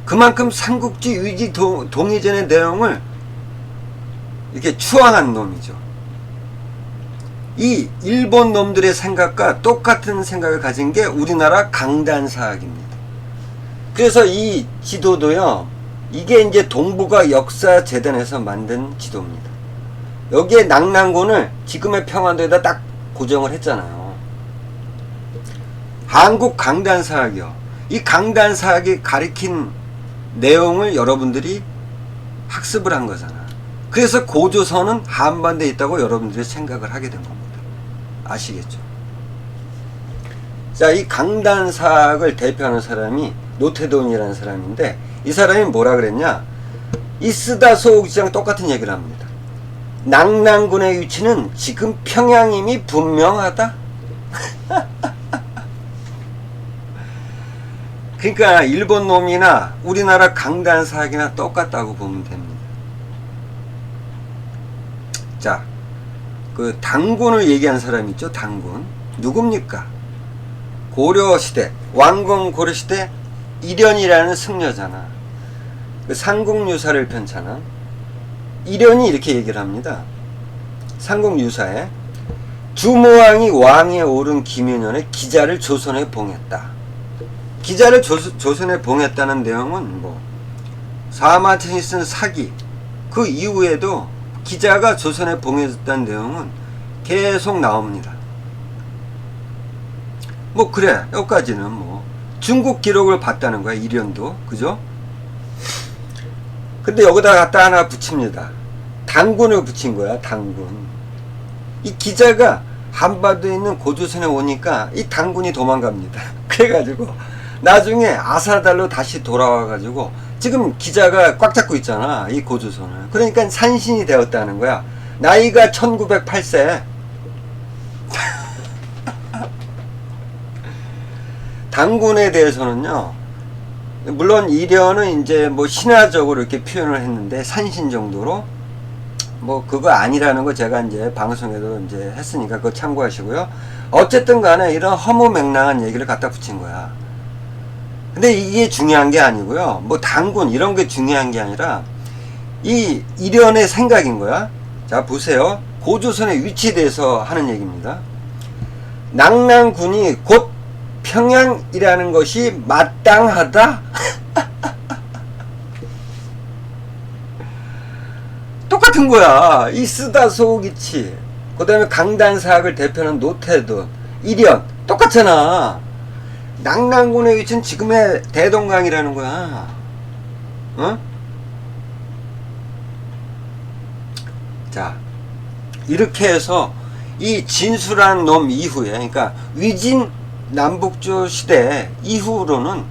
그만큼 삼국지 의지 동의전의 내용을 이렇게 추앙한 놈이죠. 이 일본 놈들의 생각과 똑같은 생각을 가진 게 우리나라 강단사학입니다. 그래서 이 지도도요, 이게 이제 동북아 역사재단에서 만든 지도입니다. 여기에 낙랑군을 지금의 평안도에다 딱 고정을 했잖아요. 한국 강단사학이요. 이 강단사학이 가리킨 내용을 여러분들이 학습을 한 거잖아. 그래서 고조선은 한반도에 있다고 여러분들이 생각을 하게 된 겁니다. 아시겠죠? 자, 이 강단사학을 대표하는 사람이 노태돈이라는 사람인데, 이 사람이 뭐라 그랬냐? 이 쓰다 소옥지랑 똑같은 얘기를 합니다. 낙랑군의 위치는 지금 평양임이 분명하다. 그러니까 일본 놈이나 우리나라 강단사학이나 똑같다고 보면 됩니다. 자, 그 당군을 얘기한 사람이 있죠. 당군 누굽니까? 고려시대, 왕건 고려시대 일연이라는 승려잖아. 그 삼국유사를 편찬한 일연이 이렇게 얘기를 합니다. 삼국유사에 주무왕이 왕에 오른 기묘년에 기자를 조선에 봉했다. 기자를 조선에 봉했다는 내용은 뭐 사마천이 쓴 사기, 그 이후에도 기자가 조선에 봉해졌다는 내용은 계속 나옵니다. 뭐 그래, 여기까지는 뭐 중국 기록을 봤다는 거야, 이련도. 그죠? 근데 여기다 갖다 하나 붙입니다. 당군을 붙인 거야, 당군. 이 기자가 한반도에 있는 고조선에 오니까 이 당군이 도망갑니다. 그래가지고 나중에 아사달로 다시 돌아와가지고 지금 기자가 꽉 잡고 있잖아, 이 고조선을. 그러니까 산신이 되었다는 거야. 나이가 1908세. 당군에 대해서는요, 물론 이련은 이제 뭐 신화적으로 이렇게 표현을 했는데 산신 정도로 뭐 그거 아니라는 거 제가 이제 방송에도 이제 했으니까 그거 참고하시고요. 어쨌든 간에 이런 허무맹랑한 얘기를 갖다 붙인 거야. 근데 이게 중요한 게 아니고요. 뭐 당군 이런 게 중요한 게 아니라 이 이련의 생각인 거야. 자, 보세요. 고조선의 위치에 대해서 하는 얘기입니다. 낙랑군이 곧 평양이라는 것이 마땅하다. 똑같은 거야. 이 쓰다소기치, 그 다음에 강단사학을 대표하는 노태돈, 이련 똑같잖아. 낙랑군의 위치는 지금의 대동강이라는 거야. 어? 자, 이렇게 해서 이 진수란 놈 이후에, 그러니까 위진 남북조 시대 이후로는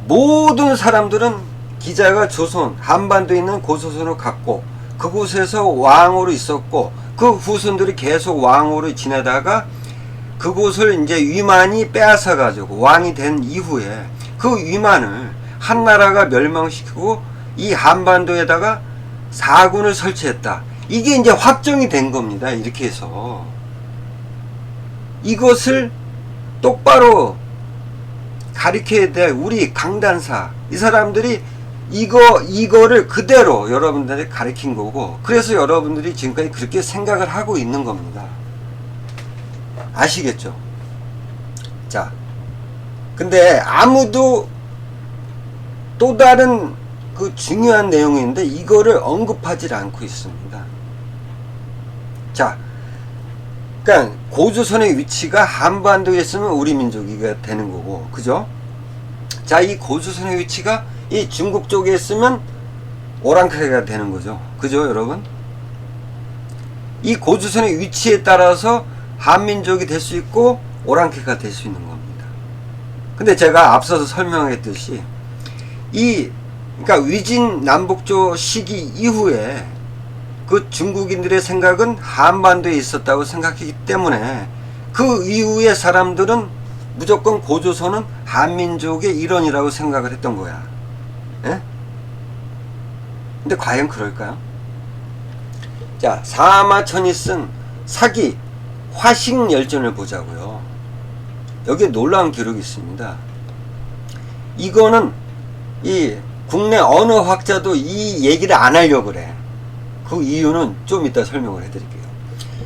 모든 사람들은 기자가 조선, 한반도에 있는 고조선을 갔고 그곳에서 왕으로 있었고 그 후손들이 계속 왕으로 지내다가 그곳을 이제 위만이 빼앗아 가지고 왕이 된 이후에 그 위만을 한나라가 멸망시키고 이 한반도에다가 사군을 설치했다. 이게 이제 확정이 된 겁니다. 이렇게 해서 이것을 똑바로 가리켜야 될 우리 강단사, 이 사람들이 이거를 그대로 여러분들이 가리킨 거고, 그래서 여러분들이 지금까지 그렇게 생각을 하고 있는 겁니다. 아시겠죠? 자, 근데 아무도 또 다른 그 중요한 내용인데 이거를 언급하지 않고 있습니다. 자, 그러니까 고조선의 위치가 한반도에 있으면 우리 민족이가 되는 거고, 그죠? 자, 이 고조선의 위치가 이 중국 쪽에 있으면 오랑캐가 되는 거죠. 그죠, 여러분? 이 고조선의 위치에 따라서 한민족이 될 수 있고 오랑캐가 될 수 있는 겁니다. 근데 제가 앞서서 설명했듯이 그러니까 위진 남북조 시기 이후에 그 중국인들의 생각은 한반도에 있었다고 생각했기 때문에 그 이후의 사람들은 무조건 고조선은 한민족의 일원이라고 생각을 했던 거야. 예? 근데 과연 그럴까요? 자, 사마천이 쓴 사기 화식열전을 보자고요. 여기에 놀라운 기록이 있습니다. 이거는 이 국내 어느 학자도 이 얘기를 안 하려고 그래. 그 이유는 좀 이따 설명을 해드릴게요.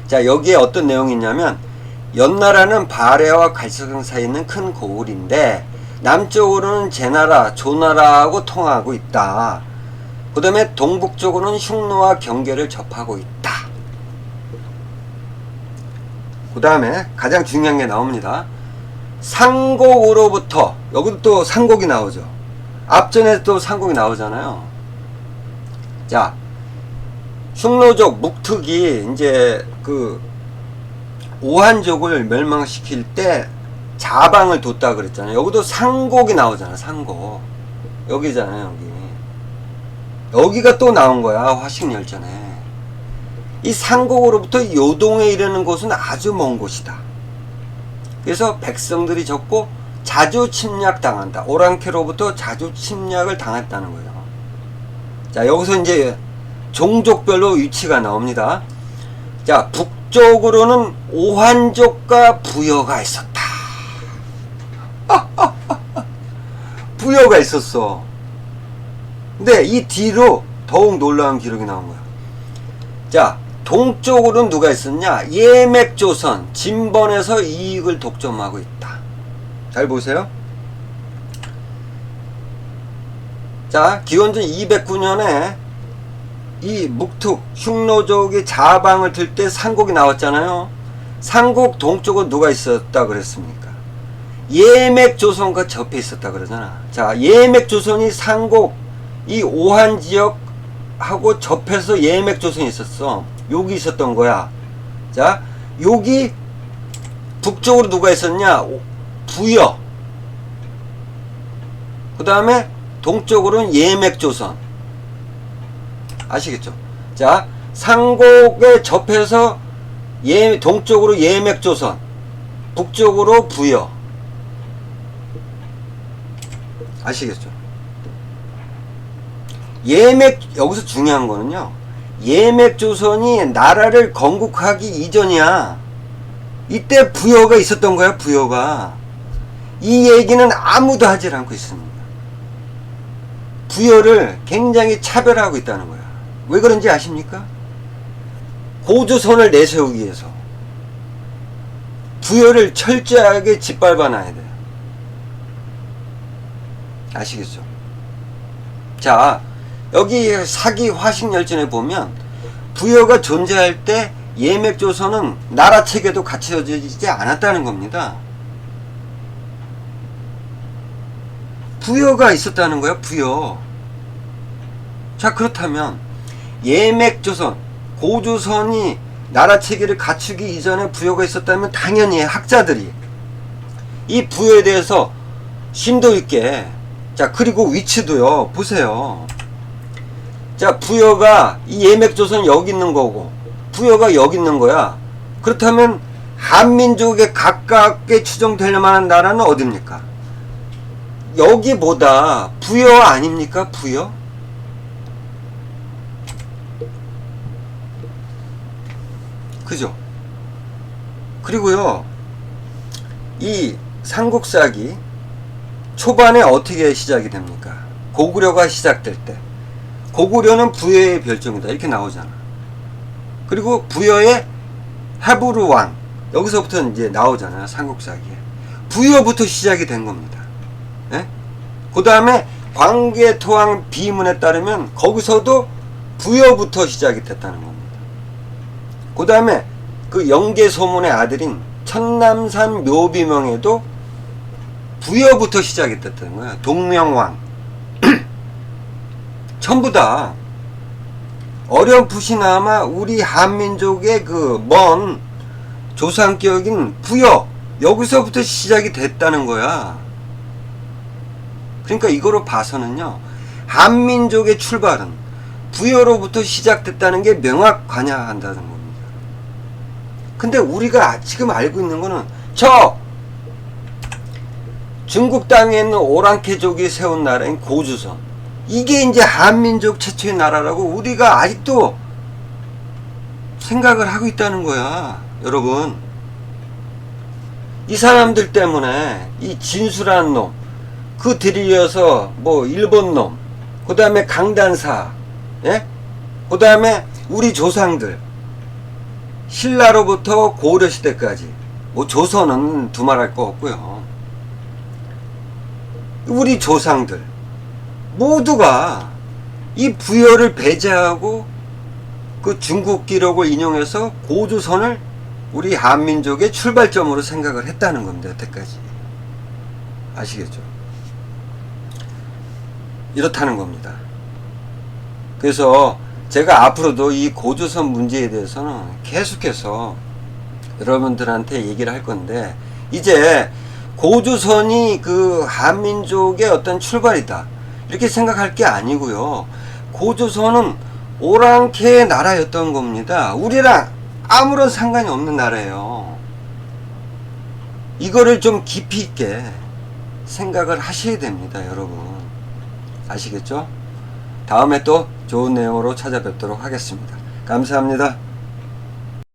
자, 여기에 어떤 내용이 있냐면, 연나라는 발해와 갈석강 사이에 있는 큰 고을인데 남쪽으로는 제나라, 조나라하고 통하고 있다. 그 다음에 동북쪽으로는 흉노와 경계를 접하고 있다. 그 다음에 가장 중요한 게 나옵니다. 상곡으로부터, 여기도 또 상곡이 나오죠. 앞전에 또 상곡이 나오잖아요. 자, 흉노족 묵특이 이제 그 오한족을 멸망시킬 때 자방을 뒀다 그랬잖아요. 여기도 상곡이 나오잖아. 상곡 여기잖아요. 여기가 또 나온 거야. 화식열전에. 이 상곡으로부터 요동에 이르는 곳은 아주 먼 곳이다. 그래서 백성들이 적고 자주 침략당한다. 오랑캐로부터 자주 침략을 당했다는 거예요. 자, 여기서 이제 종족별로 위치가 나옵니다. 자, 북쪽으로는 오한족과 부여가 있었다. 부여가 있었어. 근데 이 뒤로 더욱 놀라운 기록이 나온 거야. 자, 동쪽으로는 누가 있었냐? 예맥조선, 진번에서 이익을 독점하고 있다. 잘 보세요. 자, 기원전 209년에 이 묵툭 흉노족이 자방을 들 때 상곡이 나왔잖아요. 상곡 동쪽은 누가 있었다 그랬습니까? 예맥조선과 접해 있었다 그러잖아. 자, 예맥조선이 상곡 이 오한 지역하고 접해서 예맥조선이 있었어. 여기 있었던 거야. 자, 여기 북쪽으로 누가 있었냐? 부여. 그 다음에 동쪽으로는 예맥조선. 아시겠죠? 자, 상곡에 접해서 동쪽으로 예맥조선, 북쪽으로 부여. 아시겠죠? 여기서 중요한 거는요, 예맥조선이 나라를 건국하기 이전이야. 이때 부여가 있었던 거야, 부여가. 이 얘기는 아무도 하질 않고 있습니다. 부여를 굉장히 차별하고 있다는 거야. 왜 그런지 아십니까? 고조선을 내세우기 위해서 부여를 철저하게 짓밟아 놔야 돼요. 아시겠죠? 자, 여기 사기 화식열전에 보면 부여가 존재할 때 예맥조선은 나라 체계도 갖춰지지 않았다는 겁니다. 부여가 있었다는 거야, 부여. 자, 그렇다면 예맥조선, 고조선이 나라 체계를 갖추기 이전에 부여가 있었다면 당연히 학자들이 이 부여에 대해서 심도 있게, 자, 그리고 위치도요, 보세요. 자, 부여가 이 예맥조선 여기 있는 거고 부여가 여기 있는 거야. 그렇다면 한민족에 가깝게 추정될 만한 나라는 어딥니까? 여기보다 부여 아닙니까? 부여? 그죠? 그리고요, 이 삼국사기 초반에 어떻게 시작이 됩니까? 고구려가 시작될 때 고구려는 부여의 별종이다 이렇게 나오잖아. 그리고 부여의 해부르 왕, 여기서부터 이제 나오잖아요. 삼국사기에 부여부터 시작이 된 겁니다. 예? 그 다음에 광개토왕 비문에 따르면 거기서도 부여부터 시작이 됐다는 겁니다. 그 다음에 그 영계소문의 아들인 천남산 묘비명에도 부여부터 시작이 됐다는 거야. 동명왕. 전부 다 어렴풋이나마 우리 한민족의 그 먼 조상격인 부여, 여기서부터 시작이 됐다는 거야. 그러니까 이거로 봐서는요, 한민족의 출발은 부여로부터 시작됐다는 게 명확관여한다는 겁니다. 근데 우리가 지금 알고 있는 거는 저 중국 땅에 있는 오랑캐족이 세운 나라인 고조선, 이게 이제 한민족 최초의 나라라고 우리가 아직도 생각을 하고 있다는 거야. 여러분, 이 사람들 때문에 이 진수라는 놈, 그 들이어서 뭐 일본 놈, 그 다음에 강단사, 예? 그 다음에 우리 조상들, 신라로부터 고려시대까지, 뭐 조선은 두말할 거 없고요. 우리 조상들 모두가 이 부여를 배제하고 그 중국 기록을 인용해서 고조선을 우리 한민족의 출발점으로 생각을 했다는 겁니다. 여태까지. 아시겠죠? 이렇다는 겁니다. 그래서 제가 앞으로도 이 고조선 문제에 대해서는 계속해서 여러분들한테 얘기를 할 건데, 이제 고조선이 그 한민족의 어떤 출발이다 이렇게 생각할 게 아니고요, 고조선은 오랑캐의 나라였던 겁니다. 우리랑 아무런 상관이 없는 나라예요. 이거를 좀 깊이 있게 생각을 하셔야 됩니다, 여러분. 아시겠죠? 다음에 또 좋은 내용으로 찾아뵙도록 하겠습니다. 감사합니다.